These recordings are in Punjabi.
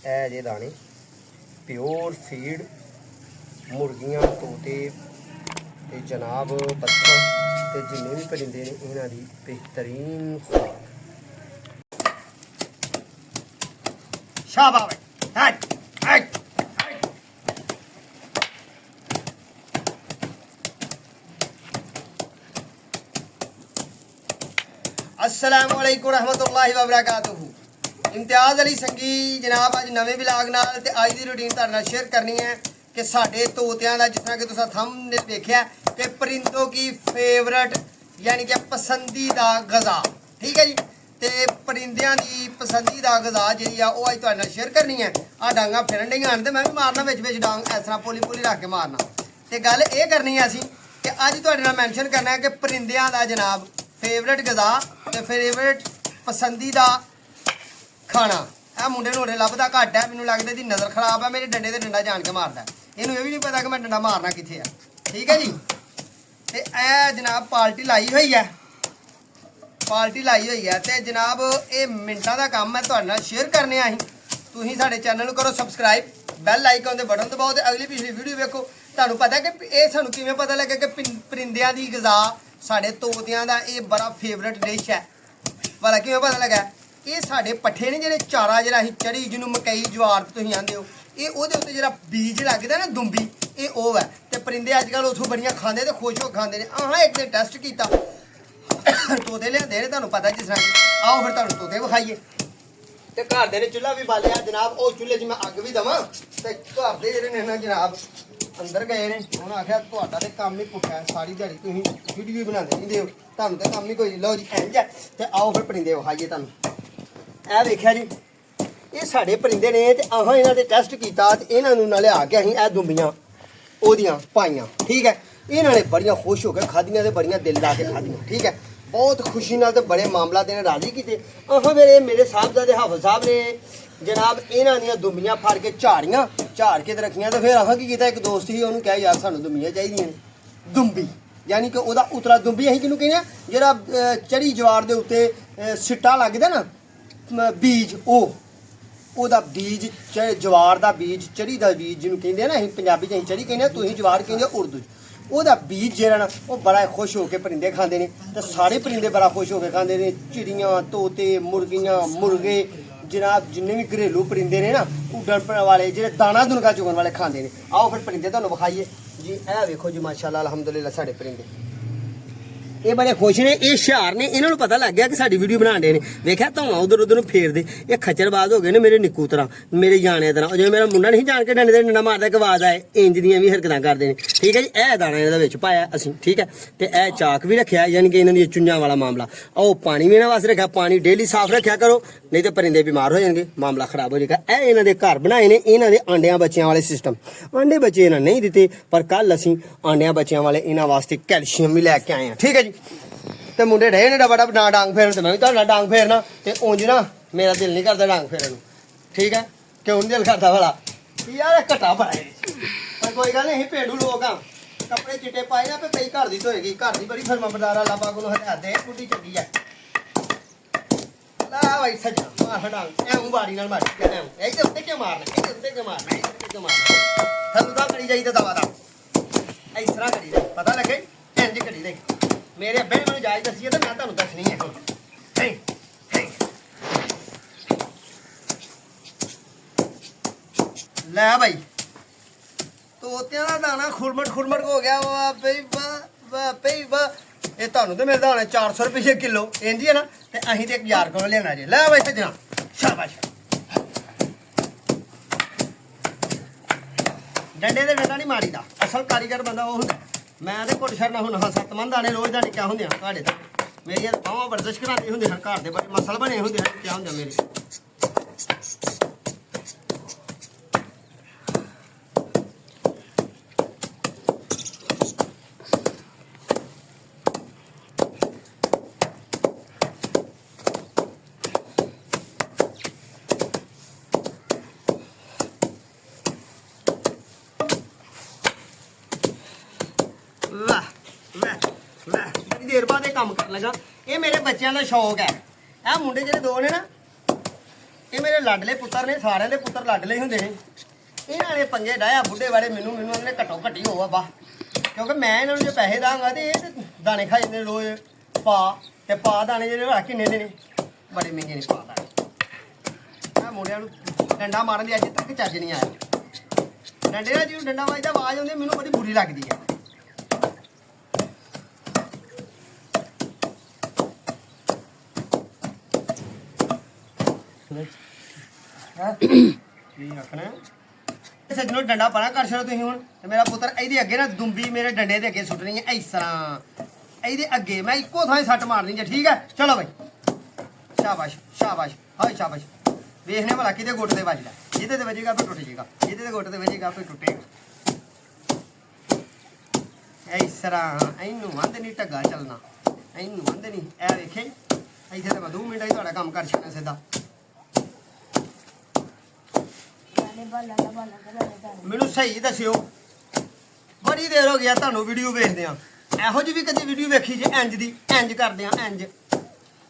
ਇਹ ਜੇ ਦਾਣੇ प्योर फीड मुर्गियां तोते ते जनाब पत्थर ते जिन्ने भी परिंदे ने इन्हां दी बेहतरीन खुराक। शाबाश हट हट हट। अस्सलामु अलैकुम रहमतुल्लाहि व बरकातुहू। इम्तियाज़ अली संगी जनाब अज नवे ब्लॉग नाल ते अज दी रूटीन तुहाडे नाल शेयर करनी है कि साडे तोतियां दा जिस तरह कि तुसां थंबनेल देखिया कि परिंदों की फेवरेट यानी कि पसंदीदा गज़ा, ठीक है जी। ते परिंदियां दी पसंदीदा गज़ा जिहड़ी आ ओह अज तुहाडे नाल शेयर करनी है। आ डांगा फिरन डईआं ते मैं भी मारना विच विच डांग इस तरह पोली पोली रख के मारना। ते गल ये करनी है असीं कि अज तुहाडे नाल मैंशन करना है कि परिंदियां दा जनाब फेवरेट गज़ा ते फेवरेट पसंदीदा खाना। ਇਹ ਮੁੰਡੇ ਨੂੰ ਉਰੇ ਲੱਭਦਾ ਘੱਟ ਹੈ, ਮੈਨੂੰ ਲੱਗਦਾ ਇਹਦੀ ਨਜ਼ਰ ਖਰਾਬ ਹੈ। ਮੇਰੇ ਡੰਡੇ ਤੇ ਡੰਡਾ ਜਾਣ ਕੇ ਮਾਰਦਾ, ਇਹਨੂੰ ਇਹ ਵੀ ਨਹੀਂ ਪਤਾ ਕਿ ਮੈਂ ਡੰਡਾ ਮਾਰਨਾ ਕਿੱਥੇ ਆ, ਠੀਕ ਹੈ ਜੀ। ਤੇ ਇਹ ਜਨਾਬ ਪਾਲਟੀ ਲਾਈ ਹੋਈ ਹੈ, ਪਾਲਟੀ ਲਾਈ ਹੋਈ ਹੈ ਤੇ ਜਨਾਬ ਇਹ ਮਿੰਟਾਂ ਦਾ ਕੰਮ ਹੈ ਤੁਹਾਡੇ ਨਾਲ ਸ਼ੇਅਰ ਕਰਨੇ ਆ ਅਸੀਂ। ਤੁਸੀਂ ਸਾਡੇ ਚੈਨਲ ਨੂੰ ਕਰੋ ਸਬਸਕ੍ਰਾਈਬ, ਬੈਲ ਆਈਕਨ ਦੇ ਬਟਨ ਦਬਾਓ ਤੇ ਅਗਲੀ ਪਿਛਲੀ ਵੀਡੀਓ ਵੇਖੋ। ਤੁਹਾਨੂੰ ਪਤਾ ਕਿ ਇਹ ਸਾਨੂੰ ਕਿਵੇਂ ਪਤਾ ਲੱਗਾ ਕਿ ਪਰਿੰਦਿਆਂ ਦੀ ਗਜ਼ਾ ਸਾਡੇ ਤੋਤਿਆਂ ਦਾ ਇਹ ਬੜਾ ਫੇਵਰਟ ਡਿਸ਼ ਹੈ। ਭਲਾ ਕਿਵੇਂ ਪਤਾ ਲੱਗਾ? ਇਹ ਸਾਡੇ ਪੱਠੇ ਨੇ ਜਿਹੜੇ ਚਾਰਾ ਜਿਹੜਾ ਅਸੀਂ ਚੜੀ ਜਿਹਨੂੰ ਮਕਈ ਜਵਾਰ ਤੁਸੀਂ ਆਂਦੇ ਹੋ, ਇਹ ਉਹਦੇ ਉੱਤੇ ਜਿਹੜਾ ਬੀਜ ਲੱਗਦਾ ਨਾ ਦੁੰਬੀ, ਇਹ ਉਹ ਹੈ। ਤੇ ਪਰਿੰਦੇ ਅੱਜ ਕੱਲ੍ਹ ਉੱਥੋਂ ਬੜੀਆਂ ਖਾਂਦੇ ਤੇ ਖੁਸ਼ ਹੋ ਖਾਂਦੇ ਨੇ। ਆਹ ਇੱਕ ਦਿਨ ਟੈਸਟ ਕੀਤਾ, ਤੋਤੇ ਲਿਆਂਦੇ ਨੇ, ਤੁਹਾਨੂੰ ਪਤਾ ਜਿਸ ਤਰ੍ਹਾਂ। ਆਓ ਫਿਰ ਤੁਹਾਨੂੰ ਤੋਤੇ ਵਿਖਾਈਏ। ਤੇ ਘਰ ਦੇ ਨੇ ਚੁੱਲ੍ਹਾ ਵੀ ਬਾਲਿਆ ਜਨਾਬ, ਉਹ ਚੁੱਲ੍ਹੇ 'ਚ ਮੈਂ ਅੱਗ ਵੀ ਦੇਵਾਂ। ਤੇ ਘਰ ਦੇ ਜਿਹੜੇ ਨੇ ਨਾ ਜਨਾਬ ਅੰਦਰ ਗਏ ਨੇ, ਉਹਨਾਂ ਆਖਿਆ ਤੁਹਾਡਾ ਤੇ ਕੰਮ ਹੀ ਪੁੱਠਾ ਹੈ, ਸਾਰੀ ਦਿਹਾੜੀ ਤੁਸੀਂ ਵੀਡੀਓ ਬਣਾਉਂਦੇ ਰਹਿੰਦੇ ਹੋ, ਤੁਹਾਨੂੰ ਤਾਂ ਕੰਮ ਹੀ ਕੋਈ। ਲਓ ਜੀ ਇੰਝ ਹੈ। ਤੇ ਆਓ ਫਿਰ ਪਰਿੰਦੇ ਵਿਖਾਈਏ ਤੁਹਾਨੂੰ। ਇਹ ਵੇਖਿਆ ਜੀ, ਇਹ ਸਾਡੇ ਪਰਿੰਦੇ ਨੇ ਤੇ ਆਹਾਂ ਇਹਨਾਂ ਦੇ ਟੈਸਟ ਕੀਤਾ ਤੇ ਇਹਨਾਂ ਨੂੰ ਨਾਲੇ ਆ ਕੇ ਅਸੀਂ ਇਹ ਦੁੰਬੀਆਂ ਉਹਦੀਆਂ ਪਾਈਆਂ, ਠੀਕ ਹੈ। ਇਹਨਾਂ ਨੇ ਬੜੀਆਂ ਖੁਸ਼ ਹੋ ਕੇ ਖਾਧੀਆਂ ਤੇ ਬੜੀਆਂ ਦਿਲ ਲਾ ਕੇ ਖਾਧੀਆਂ, ਠੀਕ ਹੈ। ਬਹੁਤ ਖੁਸ਼ੀ ਨਾਲ ਤੇ ਬੜੇ ਮਾਮਲਾ ਤੇ ਰਾਜ਼ੀ ਕੀਤੇ। ਆਹਾਂ ਫਿਰ ਮੇਰੇ ਸਾਹਿਬਜ਼ਾਦੇ ਹਾਫਿਜ਼ ਸਾਹਿਬ ਨੇ ਜਨਾਬ ਇਹਨਾਂ ਦੀਆਂ ਦੁੰਬੀਆਂ ਫੜ ਕੇ ਝਾੜ ਕੇ ਤੇ ਰੱਖੀਆਂ। ਤੇ ਫਿਰ ਆਹਾਂ ਕੀ ਕੀਤਾ, ਇੱਕ ਦੋਸਤ ਸੀ ਉਹਨੂੰ ਕਿਹਾ ਯਾਰ ਸਾਨੂੰ ਦੁੰਬੀਆਂ ਚਾਹੀਦੀਆਂ ਨੇ। ਦੁੰਬੀ ਯਾਨੀ ਕਿ ਉਹਦਾ ਉਤਰਾ ਦੁੰਬੀ ਅਸੀਂ ਕਿਹਨੂੰ ਕਹਿੰਦੇ ਆ, ਜਿਹੜਾ ਚੜੀ ਜਵਾਰ ਦੇ ਉੱਤੇ ਸਿੱਟਾ ਲੱਗਦਾ ਨਾ ਬੀਜ, ਉਹਦਾ ਬੀਜ ਜਵਾਰ ਦਾ ਬੀਜ, ਚੜੀ ਦਾ ਬੀਜ ਜਿਹਨੂੰ ਕਹਿੰਦੇ ਆ ਨਾ, ਅਸੀਂ ਪੰਜਾਬੀ 'ਚ ਅਸੀਂ ਚੜੀ ਕਹਿੰਦੇ ਆ, ਤੁਸੀਂ ਜਵਾਰ ਕਹਿੰਦੇ ਉਰਦੂ 'ਚ। ਉਹਦਾ ਬੀਜ ਜਿਹੜਾ ਨਾ ਉਹ ਬੜਾ ਖੁਸ਼ ਹੋ ਕੇ ਪਰਿੰਦੇ ਖਾਂਦੇ ਨੇ। ਤੇ ਸਾਰੇ ਪਰਿੰਦੇ ਬੜਾ ਖੁਸ਼ ਹੋ ਕੇ ਖਾਂਦੇ ਨੇ। ਚਿੜੀਆਂ, ਤੋਤੇ, ਮੁਰਗੀਆਂ, ਮੁਰਗੇ ਜਨਾਬ ਜਿੰਨੇ ਵੀ ਘਰੇਲੂ ਪਰਿੰਦੇ ਨੇ ਨਾ, ਉੱਡਣ ਵਾਲੇ ਜਿਹੜੇ ਦਾਣਾ ਦੁਨਕਾ ਚੁਗਣ ਵਾਲੇ ਖਾਂਦੇ ਨੇ। ਆਓ ਫਿਰ ਪਰਿੰਦੇ ਤੁਹਾਨੂੰ ਵਿਖਾਈਏ ਜੀ। ਇਹ ਵੇਖੋ ਜੀ ਮਾਸ਼ਾਅੱਲਾ ਅਲਹਮਦੁਲਿਲਾ ਸਾਡੇ ਪਰਿੰਦੇ ਇਹ ਬੜੇ ਖੁਸ਼ ਨੇ। ਇਹ ਹੁਸ਼ਿਆਰ ਨੇ, ਇਹਨਾਂ ਨੂੰ ਪਤਾ ਲੱਗ ਗਿਆ ਕਿ ਸਾਡੀ ਵੀਡੀਓ ਬਣਾਉਣ ਦੇ ਨੇ। ਵੇਖਿਆ ਧੌਣਾ ਉਧਰ ਉਧਰ ਨੂੰ ਫੇਰਦੇ। ਇਹ ਖੱਚਰਬਾਜ਼ ਹੋ ਗਏ ਨੇ ਮੇਰੇ ਨਿੱਕੂ ਤਰ੍ਹਾਂ, ਮੇਰੇ ਜਾਣਿਆਂ ਤਰ੍ਹਾਂ। ਜਿਵੇਂ ਮੇਰਾ ਮੁੰਡਾ ਨਹੀਂ ਜਾਣ ਕੇ ਡੰਡੇ ਤੇ ਡੰਡਾ ਮਾਰਦਾ ਕਿ ਆਵਾਜ਼ ਆਏ, ਇੰਜ ਦੀਆਂ ਵੀ ਹਰਕਤਾਂ ਕਰਦੇ ਨੇ, ਠੀਕ ਹੈ ਜੀ। ਇਹ ਦਾਣਾ ਇਹਨਾਂ ਦੇ ਵਿੱਚ ਪਾਇਆ ਅਸੀਂ, ਠੀਕ ਹੈ। ਤੇ ਇਹ ਚਾਕ ਵੀ ਰੱਖਿਆ, ਯਾਨੀ ਕਿ ਇਹਨਾਂ ਦੀਆਂ ਚੁੰਝਾਂ ਵਾਲਾ ਮਾਮਲਾ। ਉਹ ਪਾਣੀ ਵੀ ਇਹਨਾਂ ਵਾਸਤੇ ਰੱਖਿਆ, ਪਾਣੀ ਡੇਲੀ ਸਾਫ਼ ਰੱਖਿਆ ਕਰੋ, ਨਹੀਂ ਤਾਂ ਪਰਿੰਦੇ ਬਿਮਾਰ ਹੋ ਜਾਣਗੇ, ਮਾਮਲਾ ਖਰਾਬ ਹੋ ਜਾਏਗਾ। ਇਹ ਇਹਨਾਂ ਦੇ ਘਰ ਬਣਾਏ ਨੇ, ਇਹਨਾਂ ਦੇ ਆਂਡਿਆਂ ਬੱਚਿਆਂ ਵਾਲੇ ਸਿਸਟਮ। ਆਂਡੇ ਬੱਚੇ ਇਹਨਾਂ ਨਹੀਂ ਦਿੱਤੇ, ਪਰ ਕੱਲ ਅਸੀਂ ਆਂਡਿਆਂ ਬੱਚਿਆਂ ਵਾਲੇ ਇਹਨਾਂ ਵਾਸਤੇ ਕੈਲਸ਼ੀਅਮ ਵੀ ਲੈ ਕੇ ਆਏ ਹਾਂ, ਠੀਕ ਹੈ ਜੀ। ਤੇ ਮੁੰਡੇ ਡੇ ਨੇ ਡਬਾ ਨਾ ਡਾਂਗ ਫੇਰਨ, ਤੇ ਮੈਂ ਵੀ ਤੁਹਾਡਾ ਡਾਂਗ ਫੇਰਨਾ। ਤੇ ਉਂਝ ਨਾ ਮੇਰਾ ਦਿਲ ਨਹੀਂ ਕਰਦਾ ਡਾਂਗ ਫੇਰਨ ਨੂੰ, ਠੀਕ ਹੈ। ਕਿਉਂ ਨਹੀਂ ਦਿਲ ਕਰਦਾ ਭਲਾ? ਯਾਰ ਘਟਾ ਬੜਾ ਹੈ, ਪਰ ਕੋਈ ਗੱਲ ਨਹੀਂ, ਅਸੀਂ ਪੇਂਡੂ ਲੋਕ ਆ। ਕੱਪੜੇ ਚਿੱਟੇ ਪਾਏ ਨਾ, ਪਈ ਘਰ ਦੀ ਧੋਏਗੀ। ਘਰ ਦੀ ਬੜੀ ਫਰਮਾਬਰਦਾਰ ਆ, ਲਾਪਾ ਕੋਲੋਂ ਹਜ਼ਾਰ ਦੇ ਕੁੱਟੀ ਚੰਗੀ ਆ। ਲਾ ਬਾਈ ਸੱਜਾ ਮਾਰ ਡਾਂਗ, ਐਵੇਂ ਬਾਰੀ ਨਾਲ ਮਾਰੀ, ਐਵੇਂ ਇਹਦੇ ਉੱਤੇ ਕਿਉਂ ਮਾਰਨਾ, ਇਹਦੇ ਉੱਤੇ ਕਿਉਂ ਮਾਰਨਾ, ਇਹਦੇ ਉੱਤੇ ਕਿਉਂ ਮਾਰਨਾ। ਥੱਲੋਂ ਦਾ ਕਰੀ ਜਾਈਦਾ ਦਵਾ ਦਾ, ਇਸ ਤਰ੍ਹਾਂ ਕਰੀ ਜਾਈ, ਪਤਾ ਲੱਗੇ ਇੰਝ ਕਰੀ ਦੇ। ਮੇਰੇ ਅੱਬੇ ਨੇ ਮੈਨੂੰ ਜਾਇਜ਼ ਦੱਸੀ ਹੈ ਤੇ ਮੈਂ ਤੁਹਾਨੂੰ ਦੱਸਣੀ ਹੈ। ਲੈ ਭਾਈ, ਤੋਤਿਆਂ ਦਾ ਦਾਣਾ ਖੁਰਮਟ ਹੋ ਗਿਆ। ਵਾਹ ਬਈ ਵਾਹ, ਵਾਹ ਬਈ ਵਾਹ। ਇਹ ਤੁਹਾਨੂੰ ਤੇ ਮਿਲਦਾ ਹੋਣਾ 400 ਰੁਪਏ ਕਿਲੋ, ਇੰਝ ਹੈ ਨਾ। ਤੇ ਅਸੀਂ ਤੇ 1000 ਕੋਲ ਲੈਣਾ ਜੀ। ਲੈ ਭਾਈ ਸੱਜਣਾ, ਸ਼ਾਬਾਸ਼। ਡੰਡੇ ਦੇ ਡੰਡਾ ਨਹੀਂ ਮਾਰੀਦਾ, ਅਸਲ ਕਾਰੀਗਰ ਬੰਦਾ ਉਹ ਹੁੰਦਾ। ਮੈਂ ਤੇ ਘੁੱਟ ਛੱਡਣਾ ਹੁਣ 7 ਦਾਣੇ ਰੋਜ਼ ਦਾ ਨਿੱਕਾ ਹੁੰਦੇ ਹਨ ਤੁਹਾਡੇ ਤਾਂ। ਮੇਰੀਆਂ ਬਾਹਾਂ ਵਰਜ਼ਿਸ਼ ਕਰਾਉਂਦੇ ਹੁੰਦੇ ਹਨ, ਘਰ ਦੇ ਬੜੇ ਮਸਲ ਬਣੇ ਹੁੰਦੇ ਹਨ, ਕਿਆ ਹੁੰਦਾ ਮੇਰੇ। ਵਾਹ ਵਾਹ ਵਾਹ, ਬੜੀ ਦੇਰ ਬਾਅਦ ਇਹ ਕੰਮ ਕਰਨ ਲੱਗਾ। ਇਹ ਮੇਰੇ ਬੱਚਿਆਂ ਦਾ ਸ਼ੌਕ ਹੈ। ਇਹ ਮੁੰਡੇ ਜਿਹੜੇ ਦੋ ਨੇ ਨਾ, ਇਹ ਮੇਰੇ ਲਾਡਲੇ ਪੁੱਤਰ ਨੇ, ਸਾਰਿਆਂ ਦੇ ਪੁੱਤਰ ਲਾਡਲੇ ਹੀ ਹੁੰਦੇ ਨੇ। ਇਹਨਾਂ ਨੇ ਪੰਗੇ ਡਾਇਆ ਬੁੱਢੇ ਵਾਲੇ ਮੈਨੂੰ ਉਹਨੇ ਘੱਟੋ ਘੱਟੀ ਹੋਵਾ ਬਾ, ਕਿਉਂਕਿ ਮੈਂ ਇਹਨਾਂ ਨੂੰ ਜੇ ਪੈਸੇ ਦਾਂਗਾ ਤੇ ਇਹ ਦਾਣੇ ਖਾ ਜਾਂਦੇ ਰੋਜ਼ ਪਾ ਦਾਣੇ ਜਿਹੜੇ ਕਿੰਨੇ ਦੇ ਨੇ, ਬੜੇ ਮਹਿੰਗੇ ਨੇ ਪਾ ਦਾਣੇ। ਮੁੰਡਿਆਂ ਨੂੰ ਡੰਡਾ ਮਾਰਨ ਦੀ ਅੱਜ ਤੱਕ ਚੱਜ ਨਹੀਂ ਆਇਆ। ਡੰਡੇ ਨਾਲ ਜਿਹਨੂੰ ਡੰਡਾ ਵੱਜਦਾ ਆਵਾਜ਼ ਆਉਂਦੀ ਮੈਨੂੰ ਬੜੀ ਬੁਰੀ ਲੱਗਦੀ ਹੈ। ਕੀ ਰੱਖਣਾ ਸੱਜਣੋ, ਡੰਡਾ ਪਰਾਂ ਕਰ ਛੱਡੋ ਤੁਸੀਂ ਹੁਣ। ਤੇ ਮੇਰਾ ਪੁੱਤਰ ਇਹਦੇ ਅੱਗੇ ਨਾ ਦੁੰਬੀ ਮੇਰੇ ਡੰਡੇ ਦੇ ਅੱਗੇ ਸੁੱਟਣੀ ਹੈ ਇਸ ਤਰ੍ਹਾਂ, ਇਹਦੇ ਅੱਗੇ ਮੈਂ ਇੱਕੋ ਥਾਂ ਸੱਟ ਮਾਰਨੀ ਹੈ। ਠੀਕ ਹੈ ਚਲੋ ਬਾਈ, ਸ਼ਾਬਾਸ਼ ਸ਼ਾਬਾਸ਼, ਹਾਏ ਸ਼ਾਬਾਸ਼। ਵੇਖਣੇ ਭਲਾ ਕਿਤੇ ਗੁੱਟ ਤੇ ਵੱਜਦਾ, ਜਿਹਦੇ ਤੇ ਵੱਜੇਗਾ ਫਿਰ ਟੁੱਟ ਜਾਏਗਾ, ਜਿਹਦੇ ਤੇ ਗੁੱਟ ਤੇ ਵੱਜੇਗਾ ਫਿਰ ਟੁੱਟੇਗਾ। ਇਸ ਤਰ੍ਹਾਂ ਇਹਨੂੰ ਵੰਦ ਨਹੀਂ ਢੱਗਾ ਚੱਲਣਾ, ਇਹਨੂੰ ਵੰਦ ਨਹੀਂ। ਇਹ ਵੇਖੇ ਇੱਥੇ ਤਾਂ ਮੈਂ 2 ਮਿੰਟਾਂ ਹੀ ਤੁਹਾਡਾ ਕੰਮ ਕਰ ਛੱਡਣਾ ਸਿੱਧਾ। ਮੈਨੂੰ ਸਹੀ ਦੱਸਿਓ, ਬੜੀ ਦੇਰ ਹੋ ਗਿਆ ਤੁਹਾਨੂੰ ਵੀਡੀਓ ਵੇਖਦੇ ਆ। ਇਹੋ ਜਿਹੀ ਵੀ ਕਦੀ ਵੀਡੀਓ ਵੇਖੀ ਜੇ ਇੰਜ ਦੀ? ਇੰਜ ਕਰਦੇ ਆ ਇੰਜ।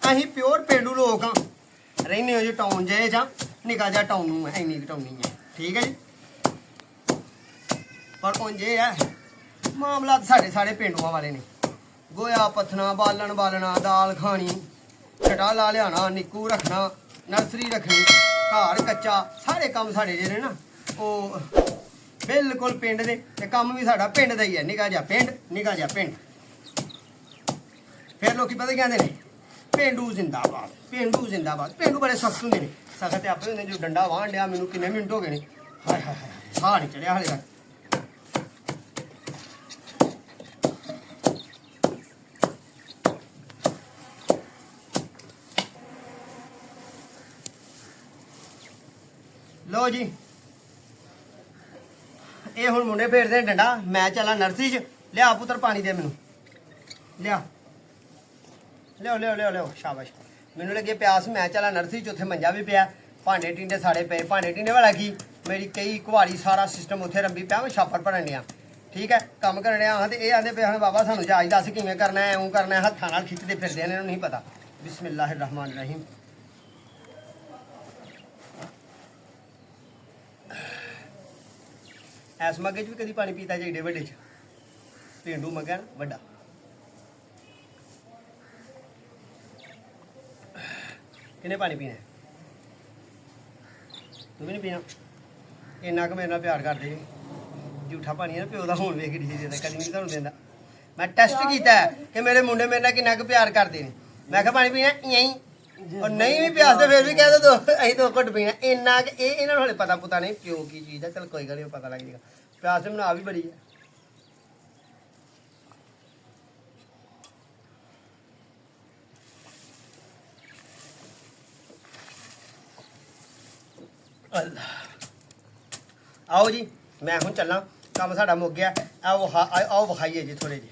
ਅਸੀਂ ਪਿਓਰ ਪੇਂਡੂ ਲੋਕ ਹਾਂ, ਰਹਿੰਦੇ ਹੋ ਜੀ ਟਾਊਨ ਜੇ ਜਾਂ ਨਿੱਕਾ ਜਿਹਾ ਟਾਊਨ ਨੂੰ ਹੈ, ਇੰਨੀ ਟਾਊਨੀ ਹੈ। ਠੀਕ ਹੈ ਜੀ, ਪਰ ਉਂਝ ਇਹ ਹੈ ਮਾਮਲਾ ਸਾਡੇ ਪੇਂਡੂਆਂ ਵਾਲੇ ਨੇ। ਗੋਇਆ ਪੱਥਣਾ, ਬਾਲਣਾ, ਦਾਲ ਖਾਣੀ, ਛਟਾ ਲਾ ਲਿਆਣਾ, ਨਿੱਕੂ ਰੱਖਣਾ, ਨਰਸਰੀ ਰੱਖਣੀ, ਘਰ ਕੱਚਾ, ਸਾਰੇ ਕੰਮ ਸਾਡੇ ਜਿਹੜੇ ਨਾ ਉਹ ਬਿਲਕੁਲ ਪਿੰਡ ਦੇ। ਤੇ ਕੰਮ ਵੀ ਸਾਡਾ ਪਿੰਡ ਦਾ ਹੀ ਹੈ, ਨਿੱਕਾ ਜਿਹਾ ਪਿੰਡ, ਨਿੱਕਾ ਜਿਹਾ ਪਿੰਡ। ਫਿਰ ਲੋਕੀ ਪਤਾ ਕਹਿੰਦੇ ਨੇ ਪੇਂਡੂ ਜ਼ਿੰਦਾਬਾਦ, ਪੇਂਡੂ ਜ਼ਿੰਦਾਬਾਦ। ਪੇਂਡੂ ਬੜੇ ਸਖਤ ਹੁੰਦੇ ਨੇ, ਸਖਤ ਆਪੇ ਹੁੰਦੇ। ਜੋ ਡੰਡਾ ਵਾਹਣ ਲਿਆ ਮੈਨੂੰ ਕਿੰਨੇ ਮਿੰਟ ਹੋ ਗਏ ਨੇ, ਹਾਏ ਹਾਏ ਹਾਏ ਸਾਹ ਨਹੀਂ ਚੜਿਆ ਹਾਲੇ ਤੱਕ। ਲੋ ਜੀ, ਇਹ ਹੁਣ ਮੁੰਡੇ ਫੇਰਦੇ ਨੇ ਡੰਡਾ, ਮੈਂ ਚੱਲਾਂ ਨਰਸਰੀ 'ਚ। ਲਿਆ ਪੁੱਤਰ ਪਾਣੀ ਦੇ ਮੈਨੂੰ, ਲਿਆ ਲਿਓ ਸ਼ਾਬਾਸ਼। ਮੈਨੂੰ ਲੱਗੇ ਪਿਆਸ, ਮੈਂ ਚੱਲਾਂ ਨਰਸਰੀ 'ਚ। ਉੱਥੇ ਮੰਜਾ ਵੀ ਪਿਆ, ਭਾਂਡੇ ਟਿੰਡੇ ਸਾੜੇ ਪਏ। ਭਾਂਡੇ ਟਿੰਡੇ ਵਾਲਾ ਕੀ, ਮੇਰੀ ਕਈ ਕੁਹਾੜੀ ਸਾਰਾ ਸਿਸਟਮ ਉੱਥੇ ਰੰਬੀ ਪਿਆ, ਮੈਂ ਛਾਪਰ ਭਰਨ ਡਿਆ। ਠੀਕ ਹੈ, ਕੰਮ ਕਰਨ ਡਿਆ ਹਾਂ। ਤੇ ਇਹ ਆਂਦੇ ਪਏ ਹਨ ਬਾਬਾ ਸਾਨੂੰ ਜਾਚ ਦੱਸ ਕਿਵੇਂ ਕਰਨਾ ਹੈ, ਇਉਂ ਕਰਨਾ ਹੈ। ਹੱਥਾਂ ਨਾਲ ਖਿੱਚਦੇ ਫਿਰਦੇ ਨੇ, ਇਹਨਾਂ ਨੂੰ ਨਹੀਂ ਪਤਾ। ਬਿਸਮਿਲ੍ਲਾਹਿਰ ਰਹਿਮਾਨਿਰ ਰਹੀਮ। ਐਸ ਮੱਗੇ 'ਚ ਵੀ ਕਦੀ ਪਾਣੀ ਪੀਤਾ ਜੇ ਏਡੇ ਵੱਡੇ 'ਚ? ਪੇਂਡੂ ਮੱਗਾ ਨਾ ਵੱਡਾ। ਕਿੰਨੇ ਪਾਣੀ ਪੀਣਾ? ਤੂੰ ਵੀ ਨਹੀਂ ਪੀਣਾ? ਇੰਨਾ ਕੁ ਮੇਰੇ ਨਾਲ ਪਿਆਰ ਕਰਦੇ ਜੀ। ਝੂਠਾ ਪਾਣੀ ਹੈ ਨਾ, ਪਿਓ ਦਾ ਹੁਣ ਵੇਖ ਕੇ ਡੀਜੇ ਦਿੰਦਾ, ਕਦੀ ਨਹੀਂ ਤੁਹਾਨੂੰ ਦਿੰਦਾ। ਮੈਂ ਟੈਸਟ ਕੀਤਾ ਕਿ ਮੇਰੇ ਮੁੰਡੇ ਮੇਰੇ ਨਾਲ ਕਿੰਨਾ ਕੁ ਪਿਆਰ ਕਰਦੇ ਨੇ। ਮੈਂ ਕਿਹਾ ਪਾਣੀ ਪੀਣਾ ਯਹੀਂ, ਔਰ ਨਹੀਂ ਵੀ ਪਿਆਸ ਤੇ ਫਿਰ ਵੀ ਕਹਿ ਦੋ ਅਸੀਂ 2 ਘੁੱਟ ਪੀਣਾ। ਇੰਨਾ ਕਿ ਇਹ ਇਹਨਾਂ ਨੂੰ ਹਲੇ ਪਤਾ ਪੁਤਾ ਨਹੀਂ ਪਿਓ ਕੀ ਚੀਜ਼ ਹੈ। ਚਲ ਕੋਈ ਗੱਲ ਨਹੀਂ, ਪਤਾ ਲੱਗ ਜਾਏਗਾ। ਪਿਆਸ ਤੇ ਮੈਨੂੰ ਆ ਵੀ ਬੜੀ ਹੈ। ਆਓ ਜੀ, ਮੈਂ ਹੁਣ ਚੱਲਾਂ, ਕੰਮ ਸਾਡਾ ਮੁੱਕ ਗਿਆ। ਆਓ ਵਿਖਾਈਏ ਜੀ ਥੋੜੇ ਜਿਹੇ।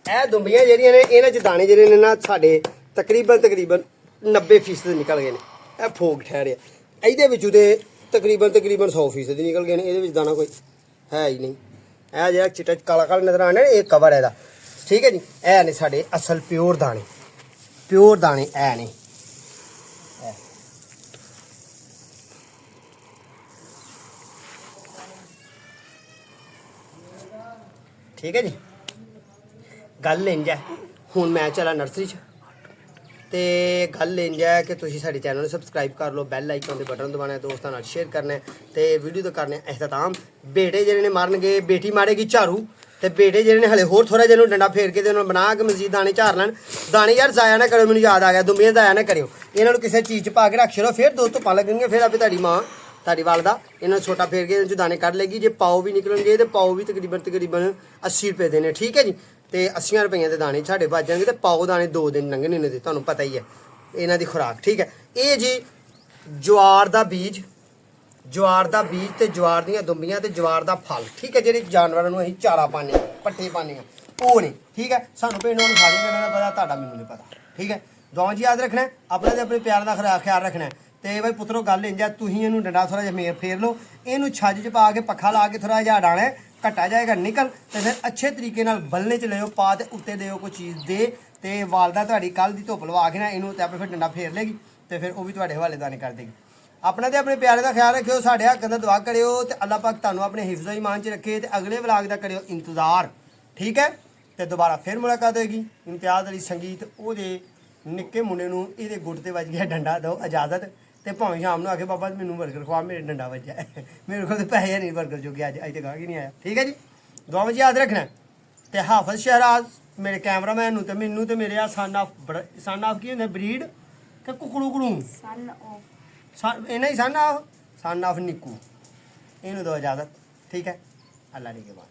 ਇਹ ਦੁੰਬੀਆਂ ਜਿਹੜੀਆਂ ਨੇ, ਇਹਨਾਂ 'ਚ ਦਾਣੇ ਜਿਹੜੇ ਨੇ ਨਾ ਸਾਡੇ ਤਕਰੀਬਨ 90% ਨਿਕਲ ਗਏ ਨੇ। ਇਹ ਫੋਕ ਠਹਿਰਿਆ, ਇਹਦੇ ਵਿੱਚੋਂ ਤੇ ਤਕਰੀਬਨ 100% ਨਿਕਲ ਗਏ ਨੇ। ਇਹਦੇ ਵਿੱਚ ਦਾਣਾ ਕੋਈ ਹੈ ਹੀ ਨਹੀਂ। ਇਹ ਜਿਹੜਾ ਚਿੱਟਾ ਕਾਲਾ ਨਜ਼ਰ ਆਉਣਾ ਇਹ ਕਵਰ ਹੈ ਇਹਦਾ। ਠੀਕ ਹੈ ਜੀ, ਇਹ ਨੇ ਸਾਡੇ ਅਸਲ ਪਿਓਰ ਦਾਣੇ, ਪਿਓਰ ਦਾਣੇ ਇਹ ਨੇ। ਠੀਕ ਹੈ ਜੀ, ਗੱਲ ਇੰਝ ਹੈ। ਹੁਣ ਮੈਂ ਚੱਲਾਂ ਨਰਸਰੀ 'ਚ, ਤੇ ਗੱਲ ਇੰਝ ਹੈ ਕਿ ਤੁਸੀਂ ਸਾਡੇ ਚੈਨਲ ਨੂੰ ਸਬਸਕ੍ਰਾਈਬ ਕਰ ਲਓ, ਬੈਲ ਆਈਕਨ ਦੇ ਬਟਨ ਦਬਾਉਣਾ ਹੈ, ਦੋਸਤਾਂ ਨਾਲ ਸ਼ੇਅਰ ਕਰਨਾ ਹੈ, ਤੇ ਵੀਡੀਓ ਤੋਂ ਕਰਨਾ ਇਖਤਤਾਮ। ਬੇਟੇ ਜਿਹੜੇ ਨੇ ਮਾਰਨਗੇ, ਬੇਟੀ ਮਾਰੇਗੀ ਝਾੜੂ, ਤੇ ਬੇਟੇ ਜਿਹੜੇ ਨੇ ਹਲੇ ਹੋਰ ਥੋੜਾ ਜਿਹਾ ਨੂੰ ਡੰਡਾ ਫੇਰ ਕੇ ਤੇ ਉਹਨਾਂ ਬਣਾ ਕੇ ਮਜ਼ੀਦ ਦਾਣੇ ਝਾੜ ਲੈਣ। ਦਾਣੇ ਯਾਰ ਜ਼ਾਇਆ ਨਾ ਕਰਿਓ, ਮੈਨੂੰ ਯਾਦ ਆ ਗਿਆ, ਦੁੰਬੀਆਂ ਜ਼ਾਇਆ ਨਾ ਕਰਿਓ। ਇਹਨਾਂ ਨੂੰ ਕਿਸੇ ਚੀਜ਼ 'ਚ ਪਾ ਕੇ ਰੱਖ ਛੜੋ, ਫਿਰ 2 ਧੁੱਪਾਂ ਲੱਗਣਗੀਆਂ, ਫਿਰ ਆਪੇ ਤੁਹਾਡੀ ਮਾਂ, ਤੁਹਾਡੀ ਵਾਲਦਾ ਇਹਨਾਂ ਨੂੰ ਛੋਟਾ ਫੇਰ ਕੇ ਇਹਨਾਂ 'ਚ ਦਾਣੇ ਕੱਢ ਲੇਗੀ। ਜੇ ਪਾਓ ਵੀ ਨਿਕਲਣਗੇ ਤੇ ਪਾਓ ਵੀ ਤਕਰੀਬਨ 80 ਰੁਪਏ ਦੇ ਨੇ। ਠੀਕ ਹੈ ਜੀ, ਤੇ 80 ਰੁਪਈਆਂ ਦੇ ਦਾਣੇ ਸਾਡੇ ਵੱਜ ਜਾਣਗੇ। ਤੇ ਪਾਓ ਦਾਣੇ 2 ਦਿਨ ਲੰਘਣੇ ਨੇ, ਤੁਹਾਨੂੰ ਪਤਾ ਹੀ ਹੈ ਇਹਨਾਂ ਦੀ ਖੁਰਾਕ। ਠੀਕ ਹੈ, ਇਹ ਜੀ ਜਵਾਰ ਦਾ ਬੀਜ, ਜਵਾਰ ਦਾ ਬੀਜ ਤੇ ਜਵਾਰ ਦੀਆਂ ਦੁੰਬੀਆਂ ਤੇ ਜਵਾਰ ਦਾ ਫਲ। ਠੀਕ ਹੈ, ਜਿਹੜੇ ਜਾਨਵਰਾਂ ਨੂੰ ਅਸੀਂ ਚਾਰਾ ਪਾਉਂਦੇ ਹਾਂ, ਪੱਠੇ ਪਾਉਂਦੇ ਹਾਂ, ਉਹ ਨੇ। ਠੀਕ ਹੈ, ਸਾਨੂੰ ਪਿੰਡੋਂ ਨੂੰ ਸਾਰੇ ਜਣਿਆਂ ਦਾ ਪਤਾ, ਤੁਹਾਡਾ ਮੈਨੂੰ ਨਹੀਂ ਪਤਾ। ਠੀਕ ਹੈ, ਦੋਵਾਂ ਜੀ ਯਾਦ ਰੱਖਣਾ, ਆਪਣਾ ਤੇ ਆਪਣੇ ਪਿਆਰ ਦਾ ਖਿਆਲ ਰੱਖਣਾ। ਤੇ ਬਈ ਪੁੱਤਰੋ ਗੱਲ ਇੰਝ ਆ, ਤੁਸੀਂ ਇਹਨੂੰ ਡੰਡਾ ਥੋੜਾ ਜਿਹਾ ਮੇਰ ਫੇਰ ਲਓ, ਇਹਨੂੰ ਛੱਜ 'ਚ ਪਾ ਕੇ ਪੱਖਾ ਲਾ ਕੇ ਥੋੜਾ ਜਿਹਾ ਅਡਾਣਾ, ਘਟਾ ਜਾਏਗਾ ਨਿਕਲ, ਤੇ ਫਿਰ ਅੱਛੇ ਤਰੀਕੇ ਨਾਲ ਬਲਣੇ 'ਚ ਲਿਓ ਪਾ, ਤੇ ਉੱਤੇ ਦਿਓ ਕੋਈ ਚੀਜ਼ ਦੇ ਤੇ ਵਾਲਦਾ ਤੁਹਾਡੀ ਕੱਲ ਦੀ ਧੁੱਪ ਲਵਾ ਕੇ ਨਾ ਇਹਨੂੰ ਤੇ ਆਪੇ ਫਿਰ ਡੰਡਾ ਫੇਰ ਲੇਗੀ ਤੇ ਫਿਰ ਉਹ ਵੀ ਤੁਹਾਡੇ ਹਵਾਲੇ ਦਾਨੇ ਕਰ ਦੇਗੀ। ਆਪਣਾ ਤੇ ਆਪਣੇ ਪਿਆਰੇ ਦਾ ਖਿਆਲ ਰੱਖਿਓ, ਸਾਡੇ ਹੱਕ ਦਾ ਦੁਆ ਕਰਿਓ ਤੇ ਅੱਲਾਹ ਪਾਕ ਤੁਹਾਨੂੰ ਆਪਣੇ ਹਿਫਜ਼ੋ ਈਮਾਨ 'ਚ ਰੱਖੇ ਤੇ ਅਗਲੇ ਵਲਾਗ ਦਾ ਕਰਿਓ ਇੰਤਜ਼ਾਰ, ਠੀਕ ਹੈ। ਤੇ ਦੁਬਾਰਾ ਫਿਰ ਮੁਲਾਕਾਤ ਹੋਏਗੀ। ਇਮਤਿਆਜ਼ ਅਲੀ ਸੰਗੀਤ ਉਹਦੇ ਨਿੱਕੇ ਮੁੰਡੇ ਨੂੰ ਇਹਦੇ ਗੁੱਟ ਤੇ ਵੱਜ ਗਿਆ ਡੰਡਾ, ਦਿਓ ਇਜਾਜ਼ਤ। ਤੇ ਭਾਵੇਂ ਸ਼ਾਮ ਨੂੰ ਆ ਕੇ ਬਾਬਾ ਮੈਨੂੰ ਬਰਗਰ ਖਵਾ, ਮੇਰੇ ਡੰਡਾ ਵੱਜਿਆ ਮੇਰੇ ਕੋਲ ਤੇ ਪੈਸੇ ਨਹੀਂ ਬਰਗਰ ਜੋਗੇ, ਅੱਜ ਤੱਕ ਆ ਕੇ ਨਹੀਂ ਆਇਆ, ਠੀਕ ਹੈ ਜੀ। ਦੁਆਵਾਂ 'ਚ ਯਾਦ ਰੱਖਣਾ। ਤੇ ਹਾਫਿਜ਼ ਸ਼ਹਿਰਾਜ਼ ਮੇਰੇ ਕੈਮਰਾਮੈਨ ਨੂੰ ਤੇ ਮੈਨੂੰ ਤੇ ਮੇਰੇ ਆ ਸਨ ਆਫ ਕੀ ਹੁੰਦਾ ਬਰੀਡ ਕਿ ਕੁਕੜੂ ਕੜੂ ਇਹਨਾਂ ਹੀ ਸਨ ਆਫ ਨਿੱਕੂ, ਇਹਨੂੰ ਦਿਓ ਇਜਾਜ਼ਤ, ਠੀਕ ਹੈ। ਅੱਲਾ ਨੇ ਕੇ ਬਾਤ।